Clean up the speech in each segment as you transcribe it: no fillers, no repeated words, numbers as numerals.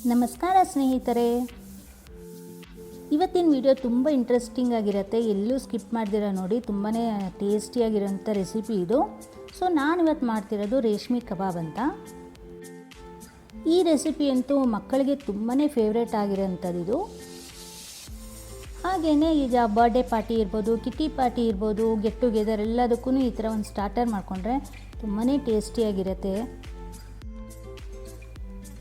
ನಮಸ್ಕಾರ ಸ್ನೇಹಿತರೆ, ಇವತ್ತಿನ ವಿಡಿಯೋ ತುಂಬ ಇಂಟ್ರೆಸ್ಟಿಂಗ್ ಆಗಿರುತ್ತೆ. ಎಲ್ಲೂ ಸ್ಕಿಪ್ ಮಾಡ್ದಿರ ನೋಡಿ. ತುಂಬಾ ಟೇಸ್ಟಿಯಾಗಿರೋಂಥ ರೆಸಿಪಿ ಇದು. ಸೊ ನಾನಿವತ್ತು ಮಾಡ್ತಿರೋದು ರೇಷ್ಮೆ ಕಬಾಬ್ ಅಂತ. ಈ ರೆಸಿಪಿ ಅಂತೂ ಮಕ್ಕಳಿಗೆ ತುಂಬಾ ಫೇವ್ರೇಟ್ ಆಗಿರೋಂಥದ್ದು ಇದು. ಹಾಗೆಯೇ ಈಗ ಬರ್ಡೇ ಪಾರ್ಟಿ ಇರ್ಬೋದು, ಕಿಟ್ಟಿ ಪಾರ್ಟಿ ಇರ್ಬೋದು, ಗೆಟ್ ಟುಗೆದರ್ ಎಲ್ಲದಕ್ಕೂ ಈ ಥರ ಒಂದು ಸ್ಟಾರ್ಟರ್ ಮಾಡಿಕೊಂಡ್ರೆ ತುಂಬಾ ಟೇಸ್ಟಿಯಾಗಿರುತ್ತೆ.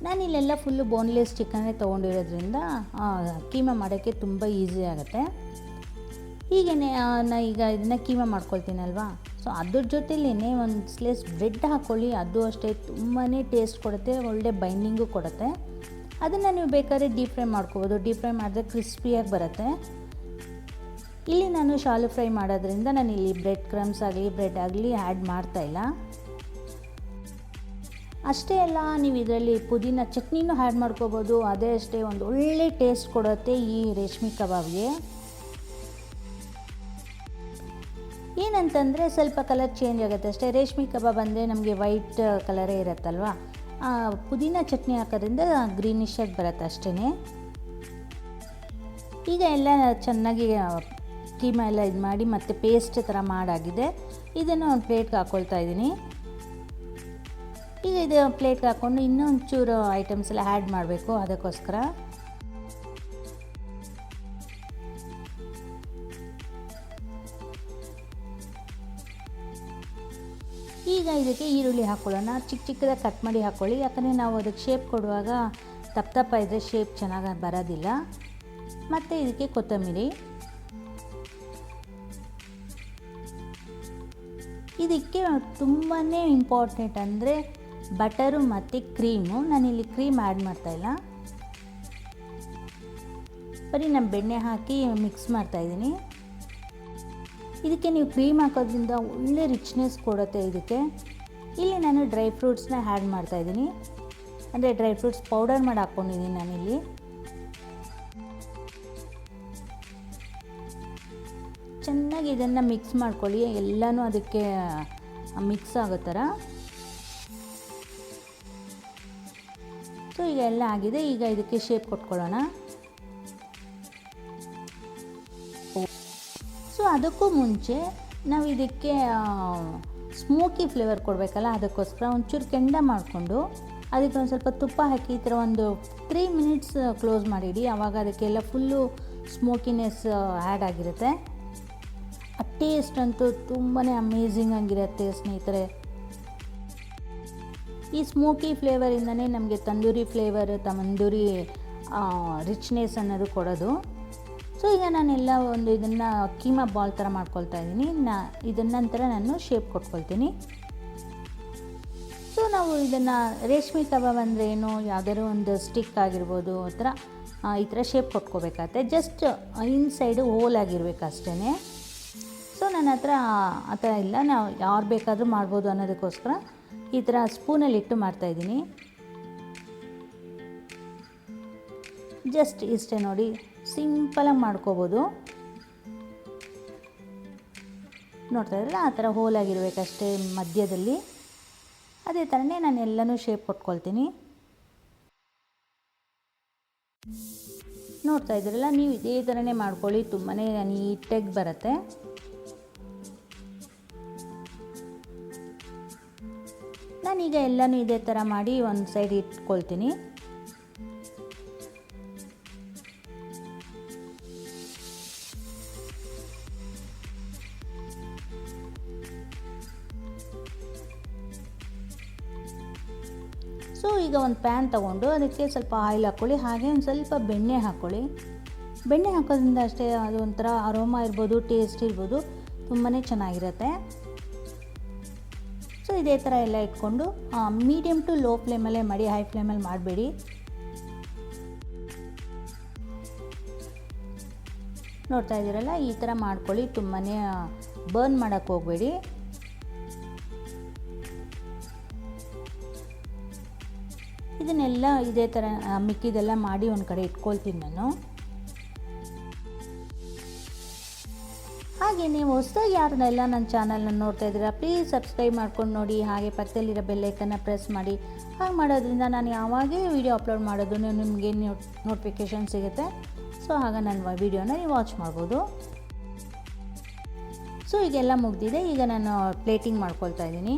ನಾನಿಲ್ಲೆಲ್ಲ ಫುಲ್ಲು ಬೋನ್ಲೆಸ್ ಚಿಕನ್ನೇ ತೊಗೊಂಡಿರೋದ್ರಿಂದ ಕೀಮಾ ಮಾಡೋಕ್ಕೆ ತುಂಬ ಈಸಿ ಆಗುತ್ತೆ. ಹೀಗೇ ಈಗ ಇದನ್ನು ಕೀಮಾ ಮಾಡ್ಕೊಳ್ತೀನಲ್ವಾ, ಸೊ ಅದ್ರ ಜೊತೆಲೇ ಒಂದು ಸ್ಲೇಸ್ ಬ್ರೆಡ್ ಹಾಕ್ಕೊಳ್ಳಿ. ಅದು ಅಷ್ಟೇ ತುಂಬಾ ಟೇಸ್ಟ್ ಕೊಡುತ್ತೆ, ಒಳ್ಳೆ ಬೈಂಡಿಂಗು ಕೊಡುತ್ತೆ. ಅದನ್ನು ನೀವು ಬೇಕಾದ್ರೆ ಡೀಪ್ ಫ್ರೈ ಮಾಡ್ಕೋಬೋದು. ಡೀಪ್ ಫ್ರೈ ಮಾಡಿದ್ರೆ ಕ್ರಿಸ್ಪಿಯಾಗಿ ಬರುತ್ತೆ. ಇಲ್ಲಿ ನಾನು ಶಾಲು ಫ್ರೈ ಮಾಡೋದ್ರಿಂದ ನಾನು ಇಲ್ಲಿ ಬ್ರೆಡ್ ಕ್ರಮ್ಸ್ ಆಗಲಿ ಬ್ರೆಡ್ ಆಗಲಿ ಆ್ಯಡ್ ಮಾಡ್ತಾಯಿಲ್ಲ. ಅಷ್ಟೇ ಅಲ್ಲ, ನೀವು ಇದರಲ್ಲಿ ಪುದೀನ ಚಟ್ನಿನೂ ಆ್ಯಡ್ ಮಾಡ್ಕೋಬೋದು. ಅದೇ ಅಷ್ಟೇ ಒಂದು ಒಳ್ಳೆ ಟೇಸ್ಟ್ ಕೊಡುತ್ತೆ ಈ ರೇಷ್ಮೆ ಕಬಾಬ್ಗೆ. ಏನಂತಂದರೆ ಸ್ವಲ್ಪ ಕಲರ್ ಚೇಂಜ್ ಆಗುತ್ತೆ ಅಷ್ಟೇ. ರೇಷ್ಮೆ ಕಬಾಬ್ ಅಂದರೆ ನಮಗೆ ವೈಟ್ ಕಲರೇ ಇರುತ್ತಲ್ವ, ಪುದೀನ ಚಟ್ನಿ ಹಾಕೋದ್ರಿಂದ ಗ್ರೀನಿಶ್ ಆಗಿ ಬರುತ್ತೆ ಅಷ್ಟೇ. ಈಗ ಎಲ್ಲ ಚೆನ್ನಾಗಿ ಕೀಮಾ ಎಲ್ಲ ಇದು ಮಾಡಿ ಮತ್ತು ಪೇಸ್ಟ್ ಥರ ಮಾಡಾಗಿದೆ. ಇದನ್ನು ಒಂದು ಪ್ಲೇಟ್ಗೆ ಹಾಕ್ಕೊಳ್ತಾ ಇದ್ದೀನಿ. ಈಗ ಇದು ಪ್ಲೇಟ್ಗೆ ಹಾಕ್ಕೊಂಡು ಇನ್ನೊಂಚೂರು ಐಟಮ್ಸ್ ಎಲ್ಲ ಆ್ಯಡ್ ಮಾಡಬೇಕು. ಅದಕ್ಕೋಸ್ಕರ ಈಗ ಇದಕ್ಕೆ ಈರುಳ್ಳಿ ಹಾಕ್ಕೊಳ್ಳೋಣ. ಚಿಕ್ಕ ಚಿಕ್ಕದಾಗಿ ಕಟ್ ಮಾಡಿ ಹಾಕ್ಕೊಳ್ಳಿ. ಯಾಕಂದರೆ ನಾವು ಅದಕ್ಕೆ ಶೇಪ್ ಕೊಡುವಾಗ ದಪ್ಪ ಇದ್ದರೆ ಶೇಪ್ ಚೆನ್ನಾಗಿ ಬರೋದಿಲ್ಲ. ಮತ್ತು ಇದಕ್ಕೆ ಕೊತ್ತಂಬರಿ, ಇದಕ್ಕೆ ತುಂಬಾ ಇಂಪಾರ್ಟೆಂಟ್ ಅಂದರೆ ಬಟರು ಮತ್ತು ಕ್ರೀಮು. ನಾನಿಲ್ಲಿ ಕ್ರೀಮ್ ಆ್ಯಡ್ ಮಾಡ್ತಾಯಿಲ್ಲ, ಬರೀ ನಾನು ಬೆಣ್ಣೆ ಹಾಕಿ ಮಿಕ್ಸ್ ಮಾಡ್ತಾಯಿದ್ದೀನಿ. ಇದಕ್ಕೆ ನೀವು ಕ್ರೀಮ್ ಹಾಕೋದ್ರಿಂದ ಒಳ್ಳೆ ರಿಚ್ನೆಸ್ ಕೊಡುತ್ತೆ ಇದಕ್ಕೆ. ಇಲ್ಲಿ ನಾನು ಡ್ರೈ ಫ್ರೂಟ್ಸ್ನ ಆ್ಯಡ್ ಮಾಡ್ತಾಯಿದ್ದೀನಿ. ಅಂದರೆ ಡ್ರೈ ಫ್ರೂಟ್ಸ್ ಪೌಡರ್ ಮಾಡಿ ಹಾಕ್ಕೊಂಡಿದ್ದೀನಿ ನಾನಿಲ್ಲಿ. ಚೆನ್ನಾಗಿ ಇದನ್ನು ಮಿಕ್ಸ್ ಮಾಡ್ಕೊಳ್ಳಿ, ಎಲ್ಲನೂ ಅದಕ್ಕೆ ಮಿಕ್ಸ್ ಆಗೋ ಥರ. ಸೊ ಈಗ ಎಲ್ಲ ಆಗಿದೆ. ಈಗ ಇದಕ್ಕೆ ಶೇಪ್ ಕೊಟ್ಕೊಳ್ಳೋಣ. ಸೊ ಅದಕ್ಕೂ ಮುಂಚೆ ನಾವು ಇದಕ್ಕೆ ಸ್ಮೋಕಿ ಫ್ಲೇವರ್ ಕೊಡಬೇಕಲ್ಲ, ಅದಕ್ಕೋಸ್ಕರ ಒಂಚೂರು ಕೆಂಡ ಮಾಡಿಕೊಂಡು ಅದಕ್ಕೆ ಒಂದು ಸ್ವಲ್ಪ ತುಪ್ಪ ಹಾಕಿ ಈ ಥರ ಒಂದು 3 ಮಿನಿಟ್ಸ್ ಕ್ಲೋಸ್ ಮಾಡಿಡಿ. ಆವಾಗ ಅದಕ್ಕೆಲ್ಲ ಫುಲ್ಲು ಸ್ಮೋಕಿನೆಸ್ ಆ್ಯಡ್ ಆಗಿರುತ್ತೆ. ಆ ಟೇಸ್ಟ್ ಅಂತೂ ತುಂಬಾ ಅಮೇಝಿಂಗ್ ಆಗಿರುತ್ತೆ ಸ್ನೇಹಿತರೆ. ಈ ಸ್ಮೋಕಿ ಫ್ಲೇವರಿಂದನೇ ನಮಗೆ ತಂದೂರಿ ಫ್ಲೇವರ್, ತಂದೂರಿ ರಿಚ್ನೆಸ್ ಅನ್ನೋದು ಕೊಡೋದು. ಸೊ ಈಗ ನಾನೆಲ್ಲ ಒಂದು ಇದನ್ನು ಕೀಮಾ ಬಾಲ್ ಥರ ಮಾಡ್ಕೊಳ್ತಾ ಇದ್ದೀನಿ. ಇದನ್ನ ನಂತರ ನಾನು ಶೇಪ್ ಕೊಟ್ಕೊಳ್ತೀನಿ. ಸೊ ನಾವು ಇದನ್ನು ರೇಷ್ಮೆ ಕಬಾಬ್ ಅಂದರೆ ಏನು, ಯಾವುದಾದ್ರು ಒಂದು ಸ್ಟಿಕ್ ಆಗಿರ್ಬೋದು ಈ ಥರ ಶೇಪ್ ಕೊಟ್ಕೋಬೇಕಾಗತ್ತೆ. ಜಸ್ಟ್ ಇನ್ಸೈಡು ಹೋಲ್ ಆಗಿರ್ಬೇಕು ಅಷ್ಟೇ. ಸೊ ನನ್ನ ಹತ್ರ ಆ ಥರ ಇಲ್ಲ, ನಾವು ಯಾರು ಬೇಕಾದರೂ ಮಾಡ್ಬೋದು ಅನ್ನೋದಕ್ಕೋಸ್ಕರ ಈ ಥರ ಸ್ಪೂನಲ್ಲಿ ಇಟ್ಟು ಮಾಡ್ತಾಯಿದ್ದೀನಿ. ಜಸ್ಟ್ ಇಷ್ಟೇ ನೋಡಿ, ಸಿಂಪಲಾಗಿ ಮಾಡ್ಕೋಬೋದು. ನೋಡ್ತಾ ಇದ್ರಲ್ಲ, ಆ ಥರ ಹೋಲಾಗಿರ್ಬೇಕಷ್ಟೇ ಮಧ್ಯದಲ್ಲಿ. ಅದೇ ಥರನೇ ನಾನು ಎಲ್ಲನೂ ಶೇಪ್ ಕೊಟ್ಕೊಳ್ತೀನಿ. ನೋಡ್ತಾ ಇದ್ರಲ್ಲ, ನೀವು ಇದೇ ಥರನೇ ಮಾಡ್ಕೊಳ್ಳಿ, ತುಂಬಾ ನೀಟಾಗಿ ಬರುತ್ತೆ. ನಾನೀಗ ಎಲ್ಲನೂ ಇದೇ ಥರ ಮಾಡಿ ಒಂದು ಸೈಡ್ ಇಟ್ಕೊಳ್ತೀನಿ. ಸೊ ಈಗ ಒಂದು ಪ್ಯಾನ್ ತೊಗೊಂಡು ಅದಕ್ಕೆ ಸ್ವಲ್ಪ ಆಯಿಲ್ ಹಾಕ್ಕೊಳ್ಳಿ. ಹಾಗೆ ಒಂದು ಸ್ವಲ್ಪ ಬೆಣ್ಣೆ ಹಾಕ್ಕೊಳ್ಳಿ. ಬೆಣ್ಣೆ ಹಾಕೋದ್ರಿಂದ ಅಷ್ಟೇ ಅದು ಒಂಥರ ಅರೋಮಾ ಇರ್ಬೋದು, ಟೇಸ್ಟ್ ಇರ್ಬೋದು, ತುಂಬಾ ಚೆನ್ನಾಗಿರುತ್ತೆ. ಸೊ ಇದೇ ಥರ ಎಲ್ಲ ಇಟ್ಕೊಂಡು ಮೀಡಿಯಮ್ ಟು ಲೋ ಫ್ಲೇಮಲ್ಲೇ ಮಾಡಿ, ಹೈ ಫ್ಲೇಮಲ್ಲಿ ಮಾಡಬೇಡಿ. ನೋಡ್ತಾ ಇದ್ದೀರಲ್ಲ, ಈ ಥರ ಮಾಡ್ಕೊಳ್ಳಿ. ತುಂಬಾ ಬರ್ನ್ ಮಾಡೋಕ್ಕೆ ಹೋಗಬೇಡಿ. ಇದನ್ನೆಲ್ಲ ಇದೇ ಥರ ಮಿಕ್ಕಿದೆಲ್ಲ ಮಾಡಿ ಒಂದು ಕಡೆ ಇಟ್ಕೊಳ್ತೀನಿ ನಾನು. ಹಾಗೆ ನೀವು ಹೊಸದಾಗಿ ಯಾರನ್ನೆಲ್ಲ ನನ್ನ ಚಾನಲ್ನ ನೋಡ್ತಾ ಇದ್ದೀರಾ, ಪ್ಲೀಸ್ ಸಬ್ಸ್ಕ್ರೈಬ್ ಮಾಡ್ಕೊಂಡು ನೋಡಿ. ಹಾಗೆ ಪಕ್ಕದಲ್ಲಿರೋ ಬೆಲ್ ಐಕನ್ನ ಪ್ರೆಸ್ ಮಾಡಿ. ಹಾಗೆ ಮಾಡೋದ್ರಿಂದ ನಾನು ಯಾವಾಗೇ ವೀಡಿಯೋ ಅಪ್ಲೋಡ್ ಮಾಡೋದು ನಿಮಗೆ ನೋಟಿಫಿಕೇಷನ್ ಸಿಗುತ್ತೆ. ಸೊ ಆಗ ನನ್ನ ವೀಡಿಯೋನ ನೀವು ವಾಚ್ ಮಾಡ್ಬೋದು. ಸೊ ಈಗೆಲ್ಲ ಮುಗಿದಿದೆ. ಈಗ ನಾನು ಪ್ಲೇಟಿಂಗ್ ಮಾಡ್ಕೊಳ್ತಾ ಇದ್ದೀನಿ.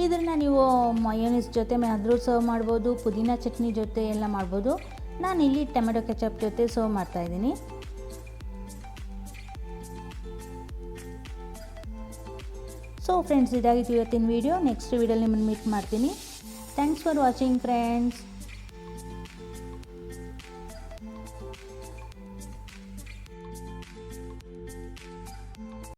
ಇದನ್ನು ನೀವು ಮಯೋನೀಸ್ ಜೊತೆ ಆದರೂ ಸರ್ವ್ ಮಾಡ್ಬೋದು, ಪುದೀನ ಚಟ್ನಿ ಜೊತೆ ಎಲ್ಲ ಮಾಡ್ಬೋದು. ನಾನಿಲ್ಲಿ ಟೊಮೆಟೊ ಕೆಚಪ್ ಜೊತೆ ಸರ್ವ್ ಮಾಡ್ತಾಯಿದ್ದೀನಿ. ಸೊ ಫ್ರೆಂಡ್ಸ್, ಇದಾಗಿತ್ತು ಇವತ್ತಿನ ವೀಡಿಯೋ. ನೆಕ್ಸ್ಟ್ ವೀಡಿಯೋಲಿ ನಿಮ್ಮನ್ನು ಮೀಟ್ ಮಾಡ್ತೀನಿ. Thanks for watching friends.